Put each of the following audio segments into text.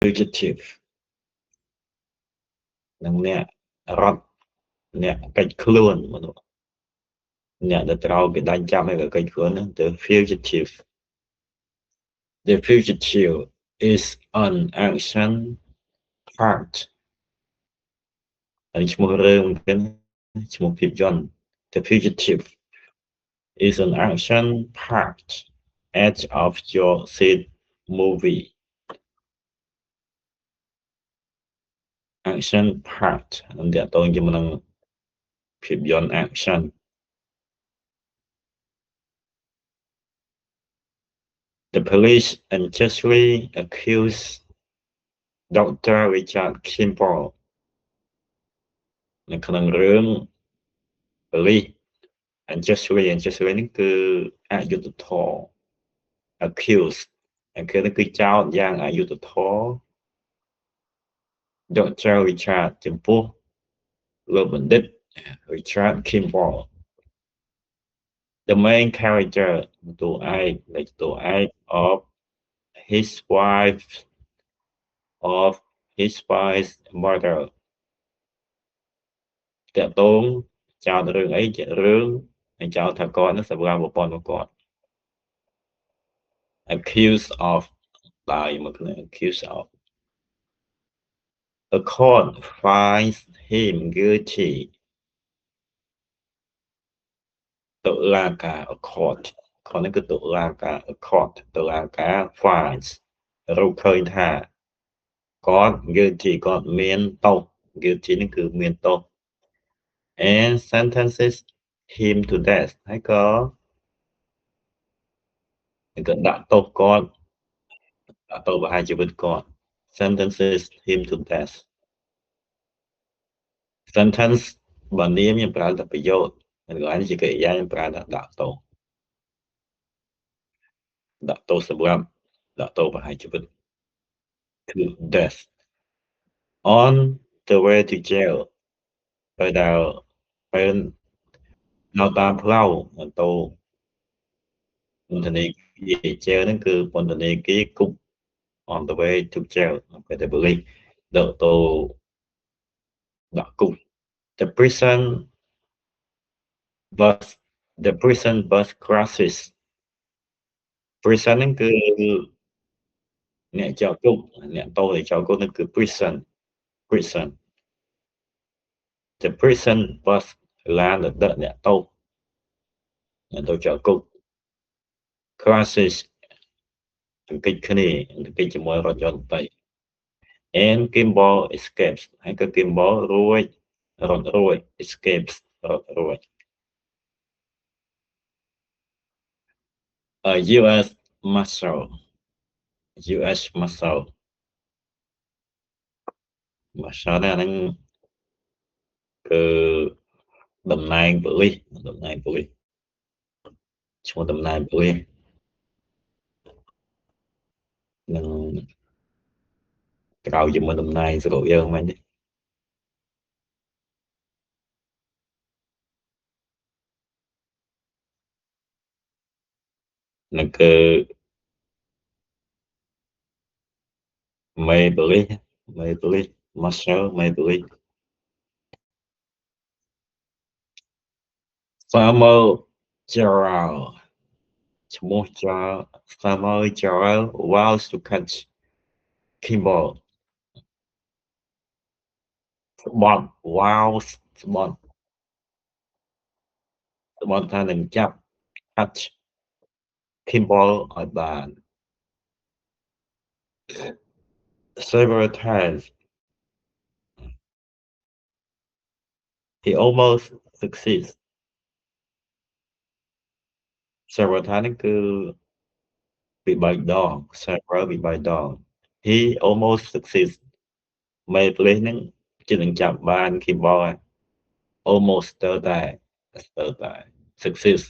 fugitive នឹងអ្នករត់អ្នកកិច្ចខ្លួនមនុស្សអ្នកដែលត្រូវគេដាច់ចាប់ហើយក៏កិច្ចខ្លួនហ្នឹង the fugitive the fugitive is an action part ហើយឈ្មោះរឿងហ្នឹងឈ្មោះភាពយន្ត the fugitive is an action part edge of your seat movie action part នឹងតទៅជាមួយនឹងភាពយន្ត action the police unjustly accuse Dr. Richard Kimball នៅក្នុងរឿង police unjustly ហ្នឹងគឺអយុត្តិធម៌ accuse នេះគឺចោទយ៉ាងអយុត្តិធម៌ Dr. Richard ចំពោះលោកបណ្ឌិត Richard Kimball the main character តួឯក of his wife's murder តកតងចោទរឿងអីរឿងហើយចោទថាគាត់នឹងសម្រាប់ប្រព័ន្ធរបស់គាត់ accused of ដោយមកគ្នា accused of a court finds him guilty តុលាការ a court នេះគឺតុលាការ a court តុលាការ finds រកឃើញថាគាត់ guilty គាត់មានទោស guilty នេះគឺមានទោស and sentences him to death ហើយក៏ដាក់ទោសគាត់ដាក់ទោសប្រហារជីវិតគាត់ sentences him to death sentence បើនាមខ្ញុំប្រើតែប្រយោគហើយកន្លែងនេះជាកិរិយាខ្ញុំប្រើថាដាក់ទោសសម្រាប់ដាក់ទោសប្រហារជីវិត to death on the way to jail ពេលនៅតាមផ្លូវទៅពន្ធនាគារ jail ហ្នឹងគឺពន្ធនាគារគុក on the way to jail ពេលតែប៉ូលីសដឹកទៅដាក់គុក the prison bus crashes prison ហ្នឹងគឺអ្នកចោទគុកអ្នកទោសដែលចោទគុកហ្នឹងគឺ prison the prison bus ឡានដឹកអ្នកទោសទៅចោទគុក crashes អង្គិចគ្នាអង្គិចជាមួយរថយន្តទៅ and Kimball escapes ហើយក៏ Kimball រត់រួច escapes រត់រួច US Marshal ហ្នឹងគឺតំណែងប៉ូលីសឈ្មោះតំណែងប៉ូលីសនឹងក្រៅជាមួយតំណែងស្រុកយើងមិនទេនឹងគឺមេប៉ូលីស Marshal មេប៉ូលីស Farmer Gerald ឈ្មោះ Farmer Gerald vows to catch Kimball ស្បត់ថានឹងចាប់ catch Kimball ឲ្យបាន several times he almost succeeds several times ហ្នឹងគឺពី3ដង several ពី3ដង he almost succeeds មេប៉ូលីសហ្នឹងជិតនឹងចាប់បាន Kimball ហើយ almost ស្ទើរតែ success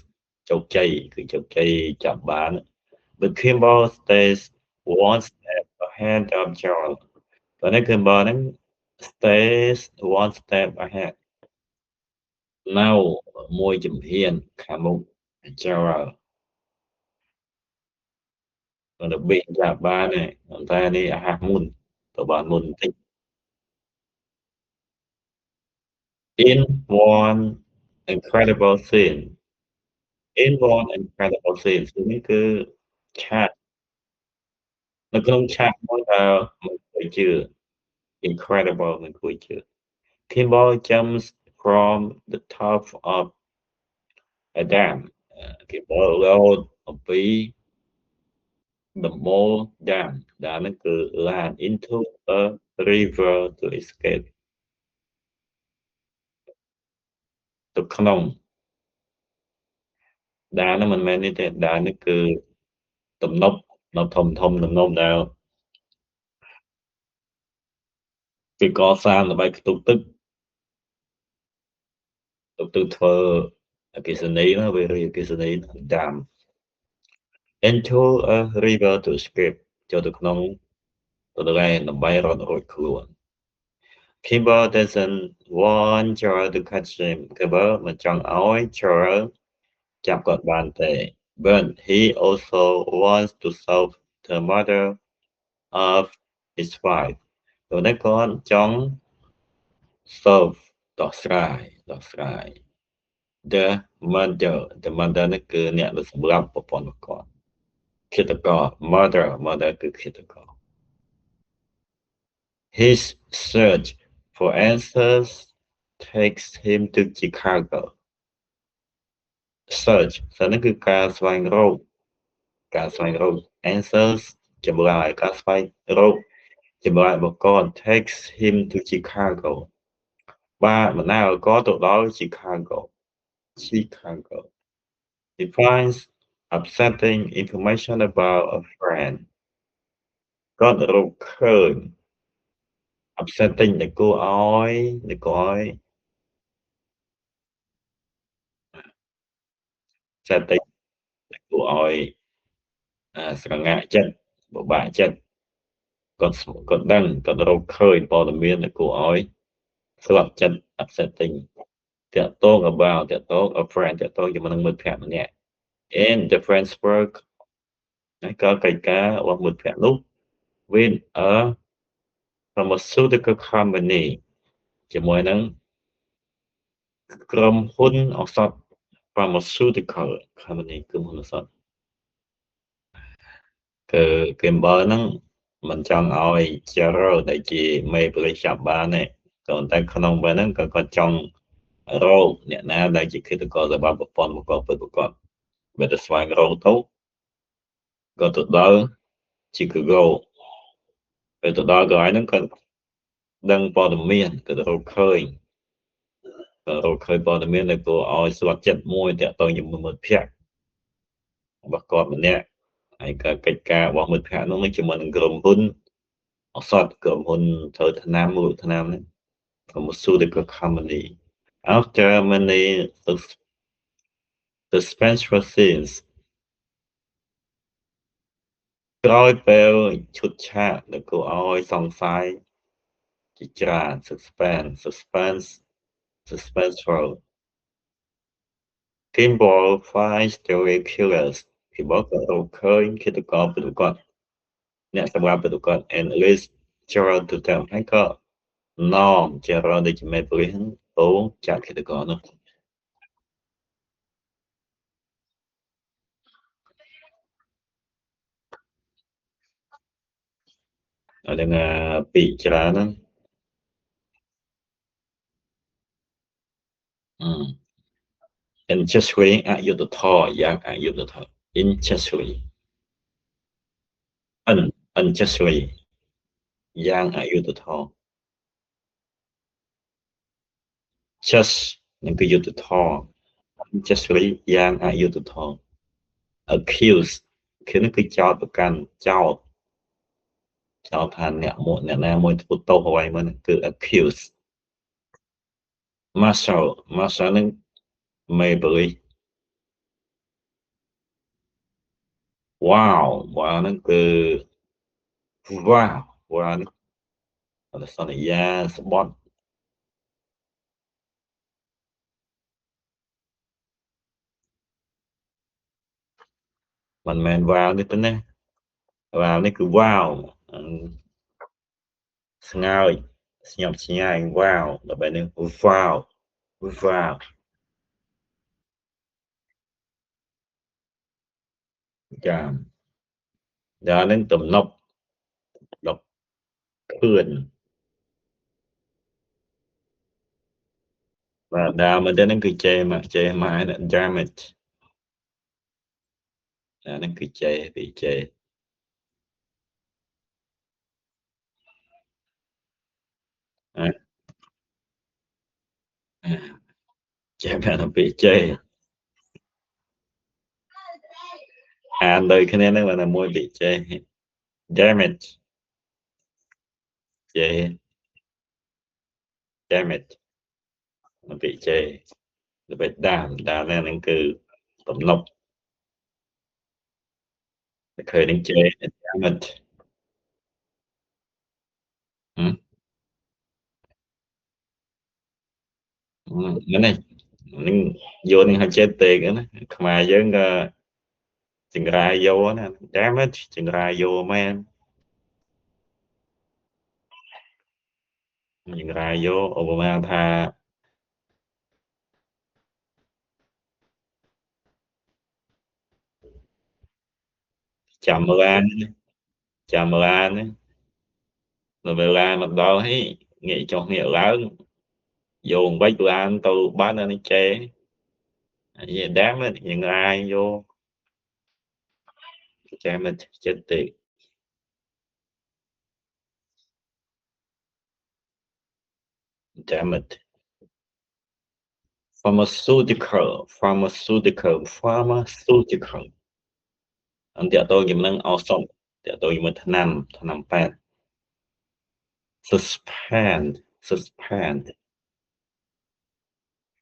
ជោគជ័យគឺជោគជ័យចាប់បាន but Kimball stays one step ahead of Gerald ប៉ុន្តែ Kimball ហ្នឹង stays one step ahead នៅមួយជំហានខាងមុខ Gerald ប៉ុន្តែបេកចាប់បានទេប៉ុន្តែនេះអាហារមុន តើបានមុនបន្តិច In one incredible scene in one incredible scene នេះគឺឆាកនៅក្នុងឆាកមួយដែលមិនគួរជឿ incredible មិនគួរជឿ Kimball jumps from the top of a dam Kimball លោតអំពីដំបូល dam ដែលហ្នឹងគឺឡាន into a river to escape ទៅក្នុងដានហ្នឹងមិនមែននេះទេដាននេះគឺទំនប់ដ៏ធំៗទំនប់ដែលគេកសាងដើម្បីផ្ទុកទឹកធ្វើអគ្គិសនីណាវារីអគ្គិសនីដាម into a river to escape ចូលទៅក្នុងទន្លេដើម្បីរត់រួចខ្លួន Kimber doesn't want Joel to catch him Kimber មិនចង់ឲ្យ Joel ចាប់គាត់បានទេ but he also wants to solve the murder of his wife ព្រោះនេះគាត់ចង់ solve ដោះស្រាយ the the murder នេះគឺអ្នកដែលសម្លាប់ប្រពន្ធរបស់គាត់ឃាតករ murder គឺឃាតករ his search for answers takes him to Chicago search នេះគឺការស្វែងរកanswers ចម្លើយការស្វែងរកចម្លើយរបស់គាត់ takes him to Chicago បាទបណ្ដាលឲ្យគាត់ទៅដល់ Chicago he finds upsetting information about a friend គាត់រកឃើញ upsetting ដែលគួរឲ្យ setting ដែលគួរឲ្យស្រងាក់ចិត្តពិបាកចិត្តគាត់ដឹងគាត់រកឃើញព័ត៌មានដែលគួរឲ្យស្លាប់ចិត្ត upsetting តាក់ទង a friend តាក់ទងជាមួយនឹងមិត្តភក្តិម្នាក់ and the friends work ហើយក៏កិច្ចការរបស់មិត្តភក្តិនោះ with a pharmaceutical company ជាមួយនឹងក្រុមហ៊ុនឱសថ pharmaceutical company ក្រុមហ៊ុនឱសថគឺ Gamble ហ្នឹងមិនចង់ឲ្យ Gerald ដែលជាមេប៉ូលីសចាប់បានទេក៏តែក្នុងពេលហ្នឹងក៏គាត់ចង់រកអ្នកណាដែលជាឃាតករសម្រាប់ប្រព័ន្ធបង្កពិតប្រាកដវាទៅស្វែងរកទៅក៏ទៅដល់ Chicago ពេលទៅដល់កន្លែងហ្នឹងក៏ដឹងព័ត៌មានក៏រកឃើញព័ត៌មានដែលគួរឲ្យស្លត់ចិត្តមួយតាក់ទងជាមួយមិត្តភក្តិរបស់គាត់ម្នាក់ហើយក៏កិច្ចការរបស់មិត្តភក្តិនោះជាមួយនឹងក្រុមហ៊ុនឱសថក្រុមហ៊ុនធ្វើថ្នាំមូលថ្នាំហ្នឹង pharmaceutical company after many suspenseful scenes ក្រោយពេលឈុតឆាកដែលគួរឲ្យសង្ស័យជាច្រើន suspenseful Kimball finds the real killers Kimball ក៏រកឃើញឃាតករពិតប្រាកដអ្នកសម្លាប់ពិតប្រាកដ and leads Gerald to them ហើយក៏នាំ Gerald ដែលជាមេប៉ូលីសហ្នឹងទៅចាប់ឃាតករនោះហើយនឹងពាក្យច្រើនហ្នឹងInjustice អយុត្តិធម៌យ៉ាងអយុត្តិធម៌ Injustice unjustly យ៉ាងអយុត្តិធម៌ just នឹងគឺយុត្តិធម៌ unjustly យ៉ាងអយុត្តិធម៌ accuse គឺនឹងគឺចោទប្រកាន់ចោទថាអ្នកណាមួយធ្វើទោសអ្វីមួយគឺ accuse marshal នឹងមេប៉ូលីស wow ហ្នឹងគឺ wow នេះសន្យាស្បត់មិនមែន wow នេះទេណា wow នេះគឺ wow ស្ងើចស្ញប់ឆ្ងាយ wow ដល់ពេលនេះ wow wow ចាដល់ហ្នឹងទំនប់ដប់ខឿនបាទដើមមកទៅហ្នឹងគឺចេមកចេមក damage អាហ្នឹងគឺចេពីចេអាចេបានតែពីចេអានដូចគ្នាហ្នឹងបានតែមួយពីចេ damage ចេ damage ពីចេទៅពេលដើមហ្នឹងគឺទំនប់តែឃើញនឹងចេ damage ហ្នឹងហ្នឹងយកនឹងឲ្យចេះពេកណាខ្មែរយើងក៏ចង្រៃយកណា damage ចង្រៃយកមែនចង្រៃយកឧបមាថាចាំមើលអានចាំមើលអានដល់ពេលឡានមកដល់ហីងាកចុះងាកឡើងយកវិញទៅអានទៅបានអានេះចេនិយាយ damage ចង្រៃយកចាំមិនចិត្តទេ damage pharmaceutical អន្តតទៅជាមួយនឹងឱសថតទៅជាមួយថ្នាំពេទ្យ suspend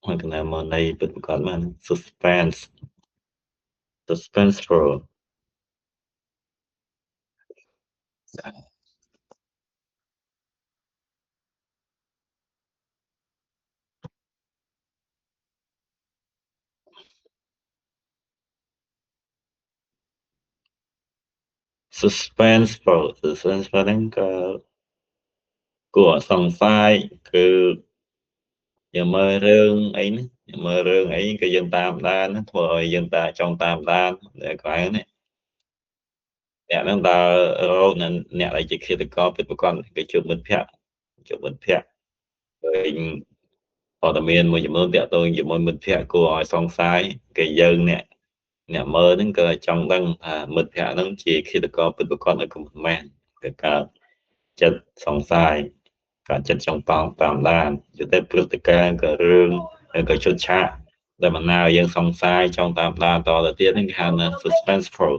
មកកណ្ដាលមកនៃពិតប្រាកដមែន suspenseful suspenseful ហ្នឹងក៏គួរសង្ស័យគឺយើងមើលរឿងអីណាយើងមើលរឿងអីក៏យើងតាមដានធ្វើឲ្យយើងតាចង់តាមដានតែកន្លែងនេះអ្នកហ្នឹងដើររកអ្នកដែលជាឃាតករពិតប្រាកដគេជួបមិត្តភក្តិឃើញព័ត៌មានមួយចំនួនតាក់ទងជាមួយមិត្តភក្តិគួរឲ្យសង្ស័យគេយើងអ្នកមើលហ្នឹងក៏ចង់ដឹងថាមិត្តភក្តិហ្នឹងជាឃាតករពិតប្រាកដឬក៏មិនមែនគេកើតចិត្តសង្ស័យកើតចិត្តចង់តាមដានយុទ្ធព្រឹត្តិការណ៍ក៏រឿងឬក៏ជន់ឆាកដែលបណ្ដាលឲ្យយើងសង្ស័យចង់តាមដានតទៅទៀតហ្នឹងគេហៅថា suspenseful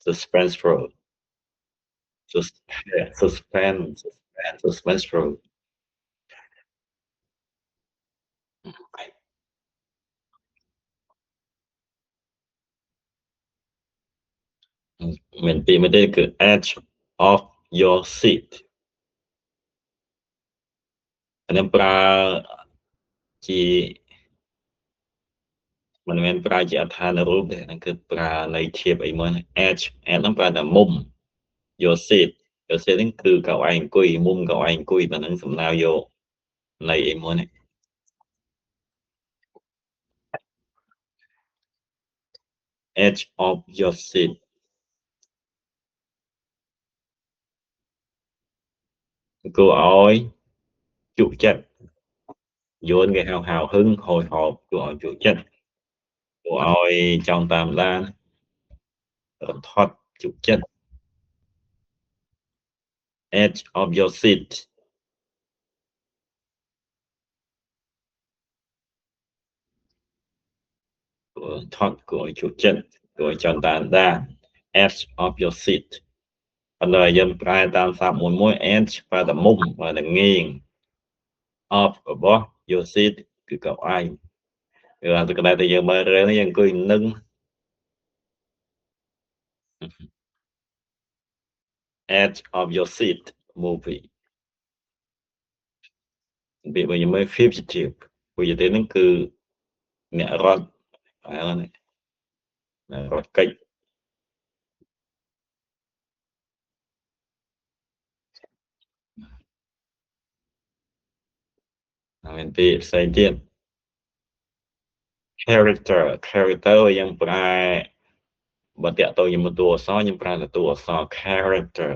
suspenseful មានពីមួយទៀតគឺ edge of your seat អានេះប្រើជាមិនមែនប្រើជាអត្ថានុរូបទេហ្នឹងគឺប្រើន័យធៀបអីមួយ edge ហ្នឹងប្រើតែមុំ your seat ហ្នឹងគឺកៅអីអង្គុយមុំកៅអីអង្គុយតែហ្នឹងសំដៅយកន័យអីមួយនេះ edge of your seat គួរឲ្យជក់ចិត្តយួនគេហៅហឹងហោចហោបគួរឲ្យជក់ចិត្តគួរឲ្យចង់តាមដានរន្ធត់ជក់ចិត្ត edge of your seat គួរថត់គួរឲ្យជក់ចិត្តគួរឲ្យចង់តាមដាន edge of your seat ប៉ុន្តែយើងប្រែតាមសាប់មួយ edge ប្រើតែមុំប្រើតែងាង of របស់ your seat គឺកៅអីគឺអាទៅកន្លែងដែលយើងមើលរឿងនេះយើងអង្គុយនឹង edge of your seat movie ពាក្យវិញមើល fugitive ហ្នឹងគឺអ្នករត់រត់កិច្ច មានពាក្យផ្សេងទៀត character យើងប្រែបើតាក់ទងជាមួយតួអក្សរយើងប្រើតែតួអក្សរ character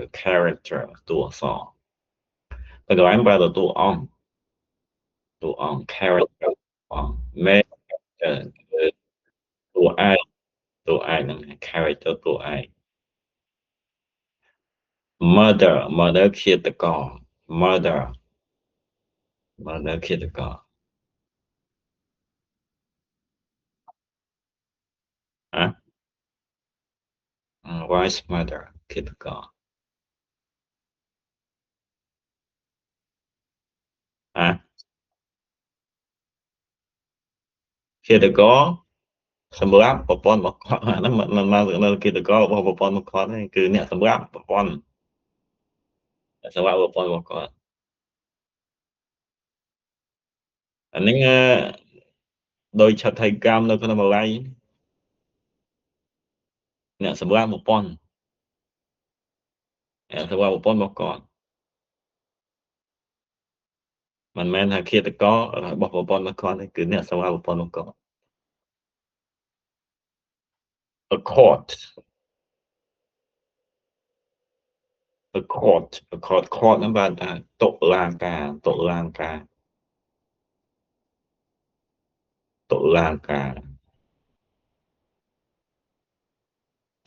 តួអក្សរតែកន្លែងប្រើតែតួអង្គ character អង្គ main character គឺតួឯកហ្នឹង character តួឯក murder ឃាតករ murder ឃាតករ vice murder ឃាតករឃាតករសម្រាប់ប្រព័ន្ធរបស់គាត់អាហ្នឹងមិនមកនៅឃាតកររបស់ប្រព័ន្ធរបស់គាត់ទេគឺអ្នកសម្រាប់ប្រព័ន្ធរបស់គាត់អាហ្នឹងដោយឆាត់ថៃកម្មនៅក្នុងបល័យអ្នកសម្រាប់ប្រព័ន្ធរបស់គាត់មិនមែនថាឃាតកររបស់ប្រព័ន្ធរបស់គាត់ទេគឺអ្នកសម្រាប់ប្រព័ន្ធរបស់គាត់ a court ហ្នឹងបានថាតុលាការ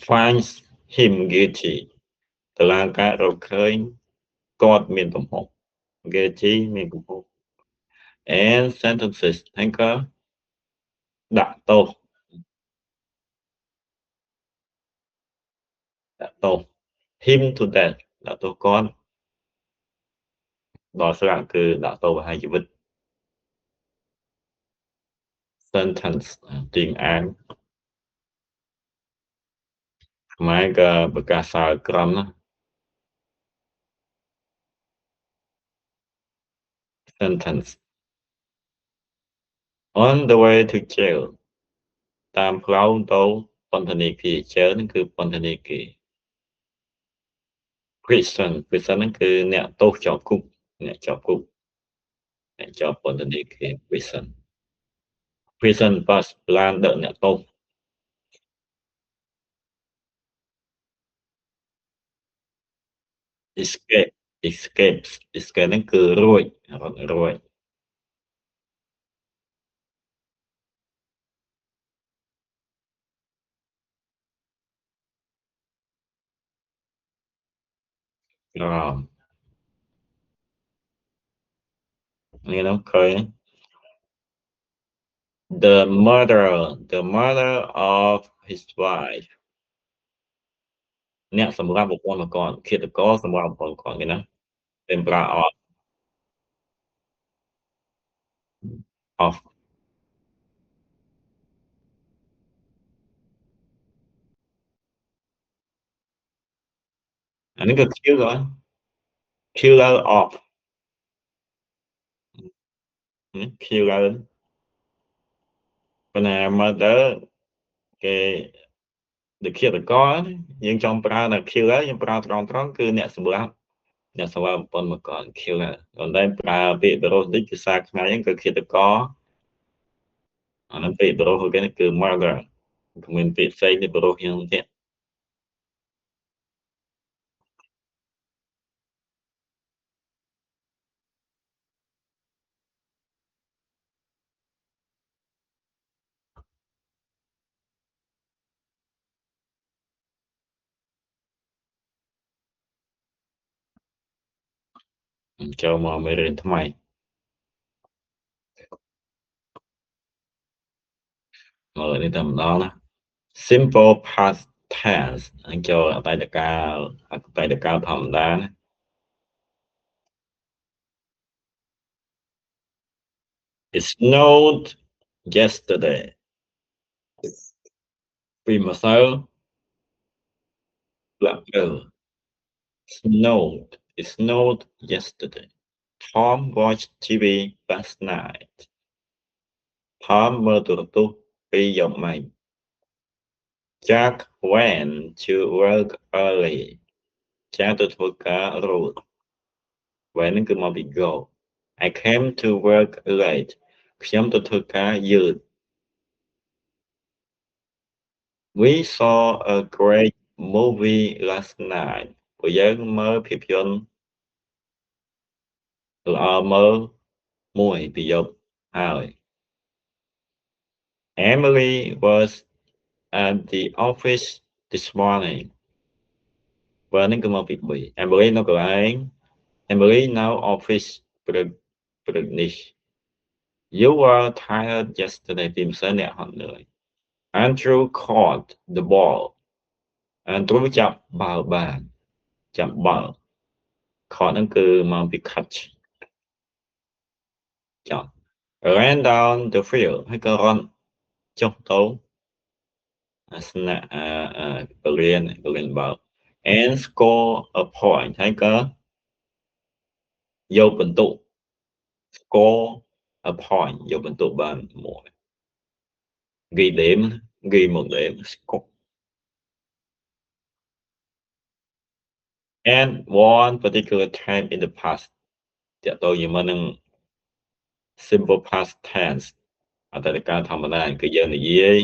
finds him guilty តុលាការរកឃើញគាត់មានកំហុស guilty មានកំហុស and sentences ហើយក៏ដាក់ទោស him to death ដាក់ទោសគាត់ដល់ស្លាប់គឺដាក់ទោសប្រហារជីវិត sentence ទីអានខ្មែរក៏ប្រកាសសាលក្រមណា sentence on the way to jail តាមផ្លូវទៅពន្ធនាគារ jail ហ្នឹងគឺពន្ធនាគារ prison ហ្នឹងគឺអ្នកទោសជាប់គុកអ្នកជាប់ពន្ធនាគារ prison bus ឡានដឹកអ្នកទោស escape ហ្នឹងគឺរួចក្រមនេះនោះឃើញ the murder of his wife អ្នកសម្រាប់ប្រពន្ធរបស់គាត់ឃាតករសម្រាប់ប្រពន្ធគាត់គេណាเป็นប្រើ of អានេះក៏ killer of killer ប៉ុន្តែ murder គេដូចឃាតករយើងចង់ប្រើតែ killer យើងប្រើត្រង់គឺអ្នកសម្រាប់ប្រពន្ធរបស់គាត់ killer ប៉ុន្តែប្រើពាក្យបរិសុទ្ធតិចភាសាខ្មែរហ្នឹងគឺឃាតករអាហ្នឹងពាក្យបរិសុទ្ធគេគឺ murder គ្មានពាក្យផ្សេងទេបរិសុទ្ធយ៉ាងទៀតចូលមកមេរៀនថ្មីមើលនេះតែម្ដងណា simple past tense ហ្នឹងចូលអតីតកាលធម្មតាណា it snowed yesterday ពីម្សិលធ្លាក់ភ្លៀង it snowed yesterday Tom watched TV last night Tom មើលទូរទស្សន៍ពីយប់មិញ Jack went to work early Jack ទៅធ្វើការរហូត when ហ្នឹងគឺមកពី go I came to work late ខ្ញុំទៅធ្វើការយឺត We saw a great movie last night ពួកយើងមើលភាពយន្តល្អមើលមួយពីយប់ហើយ Emily was at the office this morning បើនេះគឺមកពី3 Emily នៅកន្លែង Emily នៅ office ព្រឹកនេះ You were tired yesterday ពីម្សិលអ្នកហត់នឿយ Andrew caught the ball Andrew ចាប់បាល់បានចាប់បាល់ caught ហ្នឹងគឺមកពី catch ចាប់ ran down the field ហើយក៏រត់ចុះទៅស្នាក់បរៀនបាល់ and score a point ហើយក៏យកបន្ទុ score a point យកបន្ទុបានមួយ ghi điểm ghi một điểm score and one particular time in the past តើតើជាមួយនឹង simple past tense អតីតកាលធម្មតាគឺយើងនិយាយ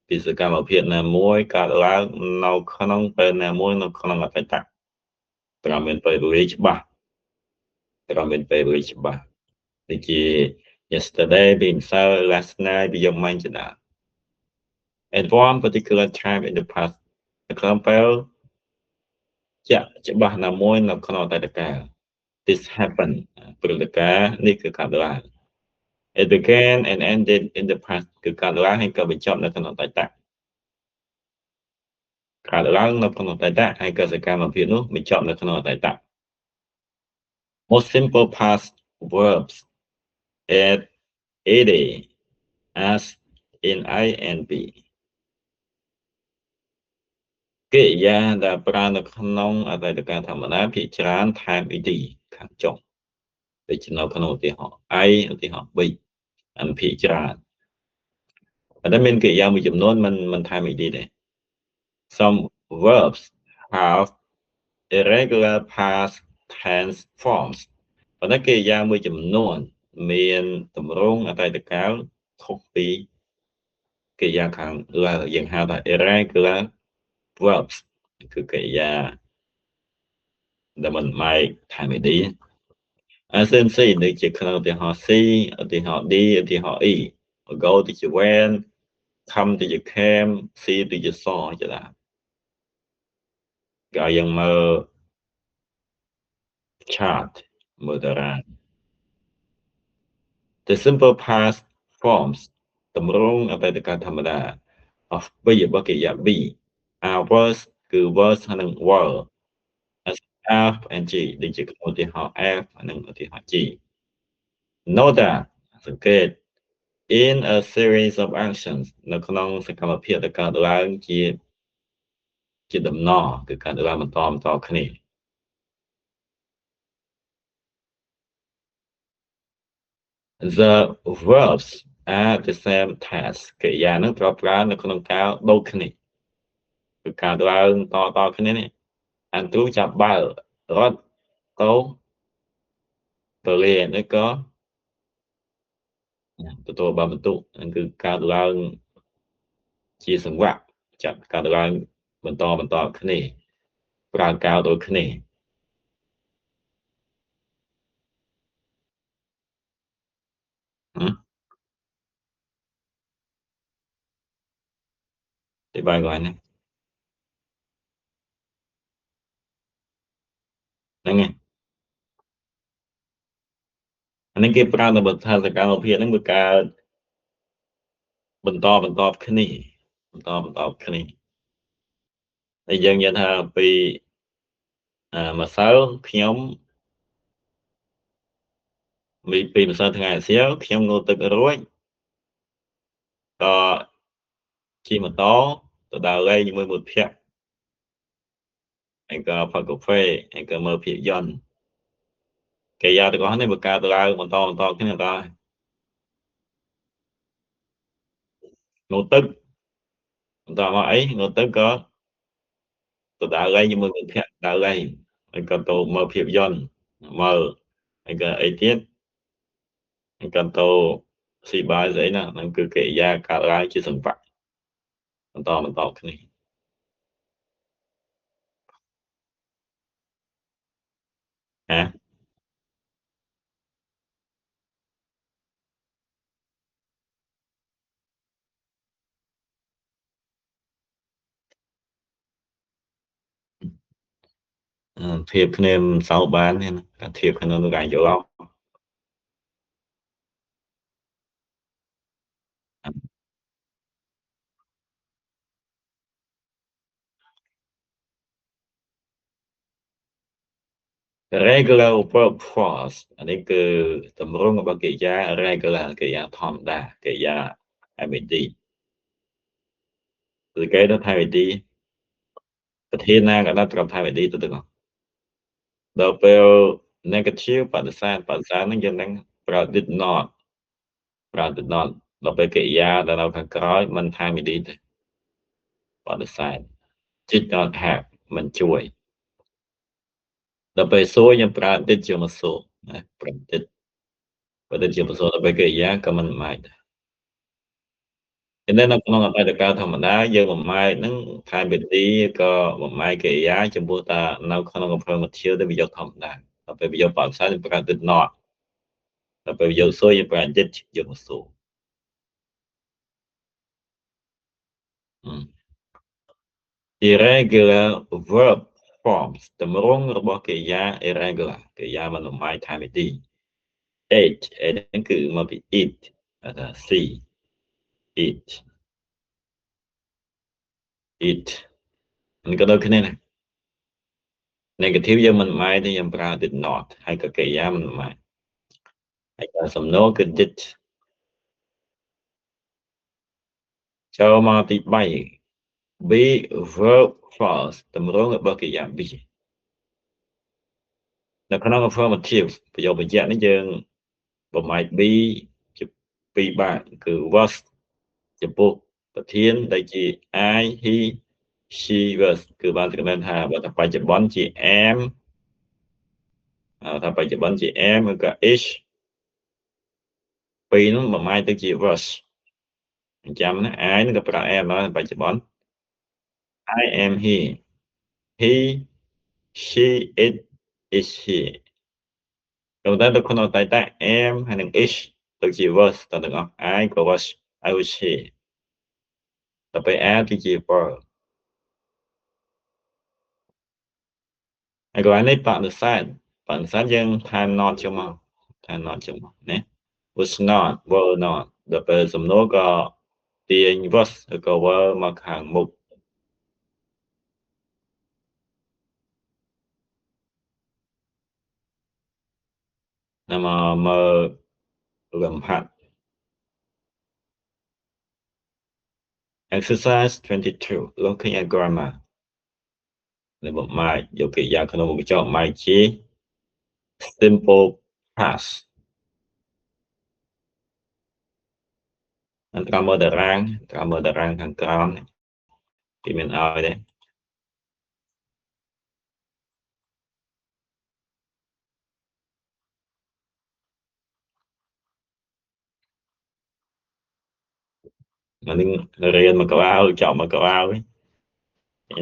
ពីសកម្មភាពណាមួយកើតឡើងនៅក្នុងពេលណាមួយនៅក្នុងអតីតត្រូវមានពេលវេលាច្បាស់ត្រូវមានពេលវេលាច្បាស់ដូចជា yesterday ពីម្សិល last night ពីយប់មិញជាដើម at one particular time in the past នៅក្នុងពេលជាក់ច្បាស់ណាមួយនៅក្នុងអតីតកាល this happened ព្រឹត្តិការណ៍នេះគឺកើតឡើង it began and ended in the past គឺកើតឡើងហើយក៏បញ្ចប់នៅក្នុងអតីតកើតឡើងនៅក្នុងអតីតហើយក៏សកម្មភាពនោះបញ្ចប់នៅក្នុងអតីត most simple past verbs at ed as in I and b កិរិយាដែលប្រើនៅក្នុងអតីតកាលធម្មតាភាគច្រើនថែម ed ខាងចុងដូចជានៅក្នុងឧទាហរណ៍ I ឧទាហរណ៍ b ភាគច្រើនតែមានកិរិយាមួយចំនួនមិនថែម ed ទេ some verbs have irregular past tense forms ប៉ុន្តែកិរិយាមួយចំនួនមានទម្រង់អតីតកាលខុសពីកិរិយាខាងលើយើងហៅថា irregular verbs គឺកិរិយាដែលមិនម៉ែកថែម ed SNC ដូចជាក្នុងឧទាហរណ៍ C ឧទាហរណ៍ D ឧទាហរណ៍ E go ទៅជា when come ទៅជា came see ទៅជា saw ជាដើមក៏យើងមើល chart មើលតារាង the simple past forms ទម្រង់អតីតកាលធម្មតា of be របស់កិរិយា be are was គឺ was ហើយនឹង were as f and g ដូចជាក្នុងឧទាហរណ៍ f និងឧទាហរណ៍ g note that សង្កេត in a series of actions នៅក្នុងសកម្មភាពដែលកើតឡើងជាដំណរគឺកើតឡើងបន្តគ្នា the verbs are the same task កិរិយានឹងត្រូវប្រើនៅក្នុងកាលដូចគ្នាគឺកើតឡើងតគ្នានេះ Andrew ចាប់បាល់រត់ទៅបរិយានេះក៏ទទួលបានបន្ទុកហ្នឹងគឺកើតឡើងជាសង្វាក់ចាប់កើតឡើងបន្តគ្នាប្រើកាលដូចគ្នាទីបាយគាត់ណាហ្នឹងហើយអានេះគេប្រើនៅបទថាសកម្មភាពហ្នឹងគឺកើតបន្តគ្នាគ្នាហើយយើងនិយាយថាពីម្សិលខ្ញុំពីម្សិលថ្ងៃអាសៀលខ្ញុំងូតទឹករួចក៏ជិះម៉ូតូទៅដើរលេងជាមួយមិត្តភក្តិហើយក៏ផឹកកាហ្វេហើយក៏មើលភាពយន្តកិរិយាទាំងអស់នេះបង្កើតឡើងបន្តគ្នាដែរងូតទឹកបន្តមកអីងូតទឹកក៏ទៅដើរលេងជាមួយមិត្តភក្តិដើរលេងហើយក៏ទៅមើលភាពយន្តមើលហើយក៏អីទៀត cần tô xì bài giấy nè nó cứ kể ra cả lại chứ sừng vặt mình to cái này hả thiệp nên sau bán nên thiệp nó gài chỗ đó regular verb force อันนี้คือទម្រង់របស់កិរិយា regular កិរិយាធម្មតាកិរិយា everyday គឺគេទៅថៃវិធីប្រធានណាក៏ដល់ត្រឹមថៃវិធីទៅទាំងអស់ដល់ពេល negative បដិសេធហ្នឹងយើងនឹងប្រើ did not ប្រើ did not ដល់ពេលកិរិយាដែលនៅខាងក្រោយមិនថៃវិធីទេបដិសេធ did not have មិនជួយដល់ពេលសួរយើងប្រើ did ជាមកសួរណាប្រើ did បើ did ជាមកសួរដល់ពេលកិរិយាក៏មិនអាចដែរឥឡូវនៅក្នុងអតីតកាលធម្មតាយើងបំម៉ែកហ្នឹងថែមវិធីក៏បំម៉ែកកិរិយាចំពោះតានៅក្នុងកំភ្លើងមធ្យមទៅប្រយោគធម្មតាដល់ពេលប្រយោគបរិស័ទយើងប្រើ did not ដល់ពេលប្រយោគសួរយើងប្រើ did យកមកសួរirregular verb forms ទម្រង់របស់កិរិយា irregular កិរិយាមិនបំម៉ែកថែមវិធី ate ហ្នឹងគឺមកពី eat ថា see eat eat มันក៏ដូចគ្នាដែរ negative យើងមិនម៉ែទេយើងប្រើ did not ហើយក៏កិរិយាមិនម៉ែហើយក៏សំណួរគឺ did ចូលមកទី3 be verb false ទម្រង់របស់កិរិយា be នៅក្នុង affirmative ប្រយោគបញ្ជាក់នេះយើងបំម៉ែក be ជាពីរបែបគឺ was ចំពោះប្រធានដែលជា I he she was គឺបានកំណត់ថាបើថាបច្ចុប្បន្នជា am ថាបច្ចុប្បន្នជា am ឬក៏ is ពីរនោះបំម៉ែកទៅជា was ចាំណា I នឹងក៏ប្រើ am ដល់បច្ចុប្បន្ន I am he she it is he ប៉ុន្តែនៅក្នុងអតីត am ហើយនឹង is ទៅជា was ទាំងអស់ I ក៏ was I was she ដល់ពេល am គឺជា were ហើយកន្លែងនេះបដិសេធយើងថែម not ចូលមកថែម not ចូលមកណា was not were not ដល់ពេលសំណួរក៏ទាញ was ឬក៏ were មកខាងមុខណាមកមើលលំហាត់ exercise 22 looking at grammar នៅបំម៉ាយយកកិរិយាក្នុងមុខចោលម៉ាយជា simple past អន្តរមើលតារាងខាងក្រោមគេមានឲ្យទេអានេះរៀនមកក្បាលចប់មកក្បាលវិ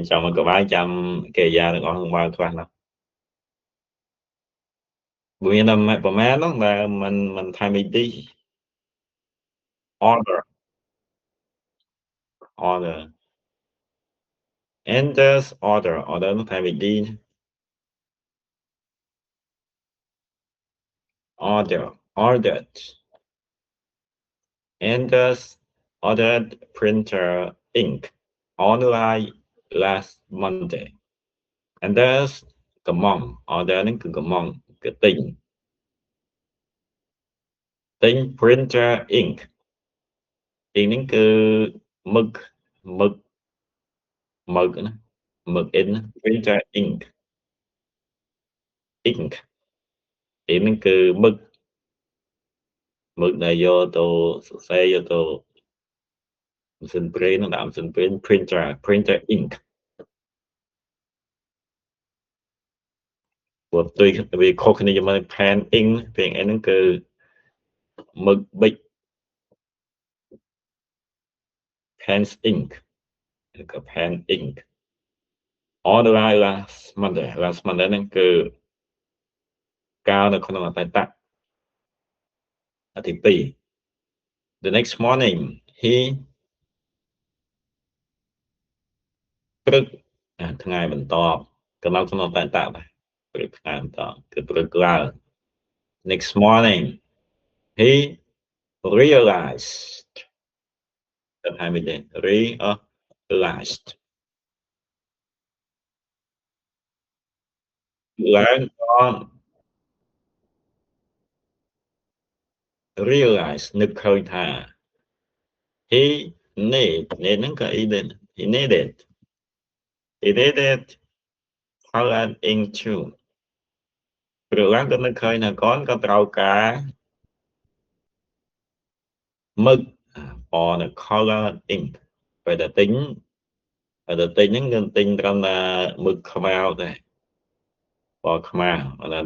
ញចាំមកក្បាលចាំកិរិយាទាំងអស់ក្នុងក្បាលខ្លះណាមានតែប្រមាណនោះដែលមិនថែម id order order enters order នោះថែម id ordered enters ordered printer ink online last Monday enters កំង order ហ្នឹងគឺកំងគឺទិញ printer ink ink ហ្នឹងគឺមឹកមឹកមឹកណាមឹក in printer ink ink ហ្នឹងគឺមឹកដែលយកទៅសរសេរយកទៅម៉ាស៊ីនព្រីនឹងដាក់ម៉ាស៊ីនព្រី printer ink ព្រោះផ្ទុយវាខុសគ្នាជាមួយ pen ink pen ink ហ្នឹងគឺ mực big pens ink ឬក៏ pen ink នៅឡើយ last Monday ហ្នឹងគឺកាលនៅក្នុងអតីតទី2 The next morning he ព្រឹកថ្ងៃបន្ទាប់ក៏នៅក្នុងអតីតដែរព្រឹកថ្ងៃបន្តគឺព្រឹកឡើង next morning he realized តែហើយមិនទេ realized ឡើងក៏ realize នឹកឃើញថា heហ្នឹងក៏ he needed Holland ink too ព្រឹកឡើងក៏នឹកឃើញថាគាត់ក៏ត្រូវការមឹកពណ៌ color ink ពេលតែទិញហ្នឹងយើងទិញត្រឹមតែមឹកខ្មៅទេពណ៌ខ្មៅ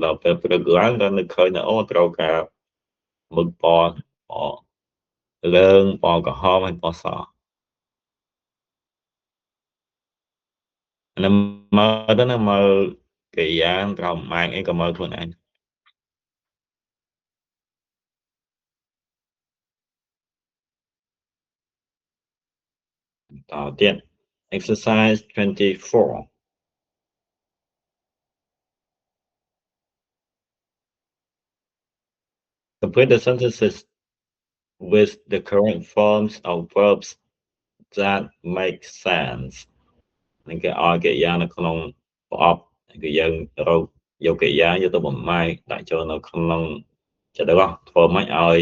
ដល់ពេលព្រឹកឡើងក៏នឹកឃើញថាអូត្រូវការមឹកពណ៌លើងពណ៌ក្រហមហើយពណ៌សអានេះមើលទៅមើលកិរិយាត្រង់ម៉ែងអីក៏មើលខ្លួនឯងតទៀត exercise 24 complete the sentences with the correct forms of verbs that make sense នឹងគេឲ្យកិរិយានៅក្នុងប្រអប់គឺយើងរកយកកិរិយាយកទៅបំបែកដាក់ចូលនៅក្នុងចតុរស្ធ្វើម៉េចឲ្យ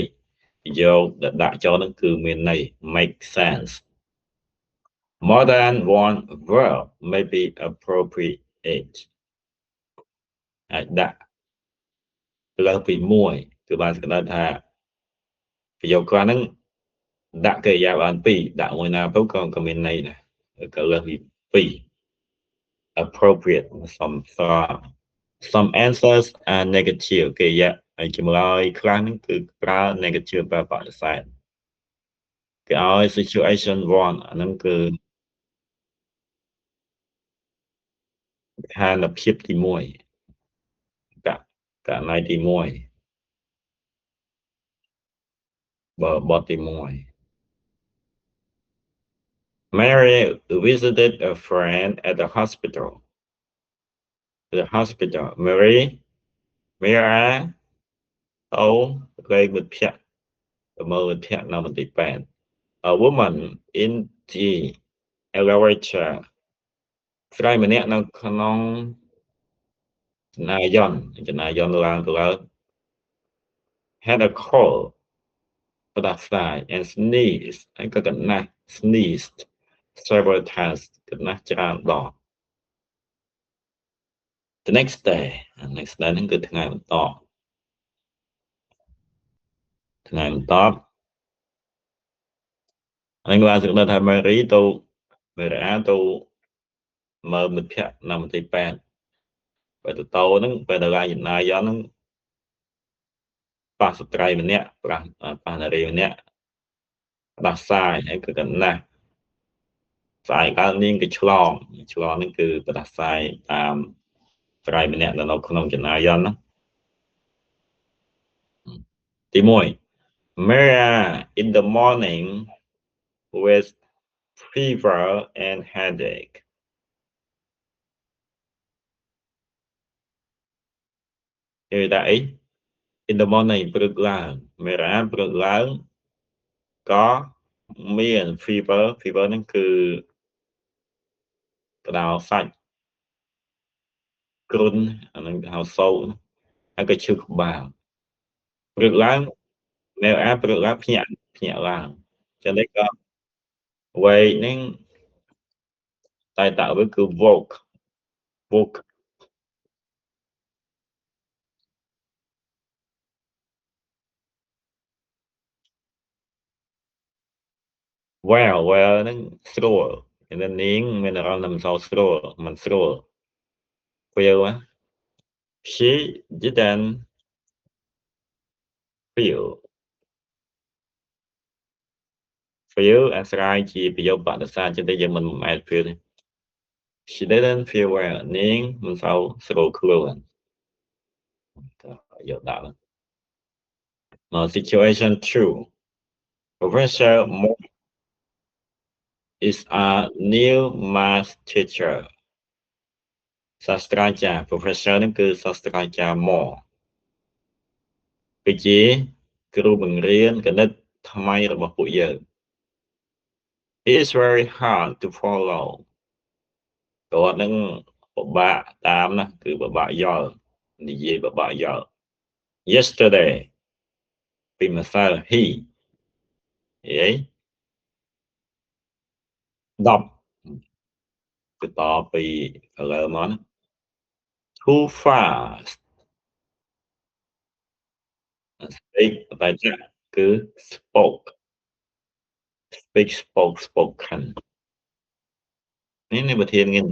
យកដាក់ចូលនឹងគឺមានន័យ make sense more than one verb may be appropriate អាចដាក់លើសពីមួយគឺបានស្គាល់ថាប្រយោគខ្លះហ្នឹងដាក់កិរិយាបានពីរដាក់មួយណាទៅក៏មានន័យដែរក៏លើសពី2 appropriate សមស្រប some answers are negative កិរិយាហើយចម្លើយខ្លះហ្នឹងគឺប្រើ negative ប្រើបដិសេធគេឲ្យ situation 1អាហ្នឹងគឺស្ថានភាពទី1ករណីទី1បើបទទី1 Mary visited a friend at the hospital Mary អូលេងមិត្តភក្តិទៅមើលមិត្តភក្តិនៅមន្ទីរពេទ្យ A woman in the elevator ស្រីម្នាក់នៅក្នុងចនាយន្តឡើងទៅលើ had a cold ផ្ដាសាយ and sneezed ហើយក៏កណាស់ sneezed several times កណាស់ច្រើនដង The next day ហ្នឹងគឺថ្ងៃបន្ទាប់ហ្នឹងបានសង្កត់ថា Mary ទៅមើលមិត្តភក្តិនៅមន្ទីរពេទ្យពេលទៅហ្នឹងពេលទៅឡើងចនាយន្តហ្នឹងប៉ះស្ត្រីម្នាក់ប៉ះនារីម្នាក់ផ្ដាសាយហើយក៏កណាស់ស្អែកកើតនាងក៏ឆ្លងហ្នឹងគឺផ្ដាសាយតាមស្រីម្នាក់នៅក្នុងចនាយន្តហ្នឹងទី1 Maria in the morning with fever and headache គេថាអី in the morning ព្រឹកឡើង Maria ព្រឹកឡើងក៏មាន fever ហ្នឹងគឺក្តៅសាច់គ្រុនអានឹងហៅសូវហើយក៏ឈឺក្បាលព្រឹកឡើងនៅព្រឹកឡើងភ្ញាក់ឡើងចឹងនេះក៏ way ហ្នឹងតែតើវាគឺ woke well ហ្នឹងស្រួលតែនាងមានអារម្មណ៍ថាមិនសូវស្រួលមិនស្រួល feel she didn't feel feel អាស្រ័យជាប្រយោគបដិសេធចឹងតែយើងមិនបំអែត feel ទេ She didn't feel well នាងមិនសូវស្រួលខ្លួនក៏យកដាក់មក situation 2 Professor Mo is a new math teacher សាស្ត្រាចារ្យ Professor ហ្នឹងគឺសាស្ត្រាចារ្យ Mo គឺជាគ្រូបង្រៀនគណិតថ្មីរបស់ពួកយើង He is very hard to follow គាត់នឹងពិបាកតាមណាគឺពិបាកយល់និយាយពិបាកយល់ Yesterday ពីម្សិល he អី10គឺតពីឥឡូវមកណា Too fast speak តែចាក់គឺ spoke speak spoke spoken នេះប្រធានងារ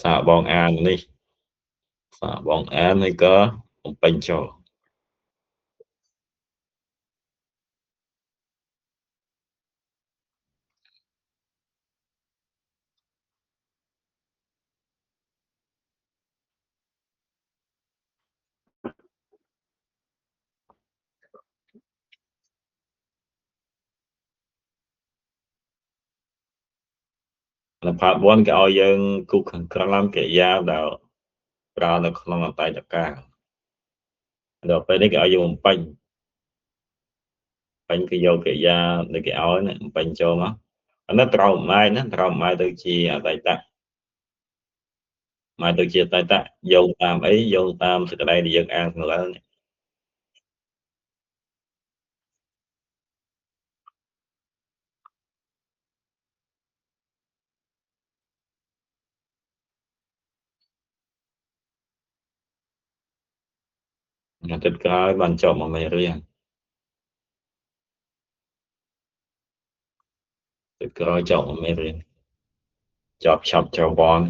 សាកបងអាននេះសាកបងអានហើយក៏បំពេញចូលនៅ part 1គេឲ្យយើងគូសខាងក្រោមកិរិយាដែលប្រើនៅក្នុងអតីតកាលដល់ពេលនេះគេឲ្យយើងបំពេញគឺយកកិរិយាដែលគេឲ្យណាបំពេញចូលមកអានេះត្រូវម៉ែណាត្រូវម៉ែទៅជាអតីតម៉ែទៅជាអតីតយោងតាមអីយោងតាមសេចក្តីដែលយើងអានខាងលើនេះអាទិត្យក្រោយបានចប់មកមេរៀនអាទិត្យក្រោយចប់មកមេរៀនចប់ឆាប់ចូលវ៉ន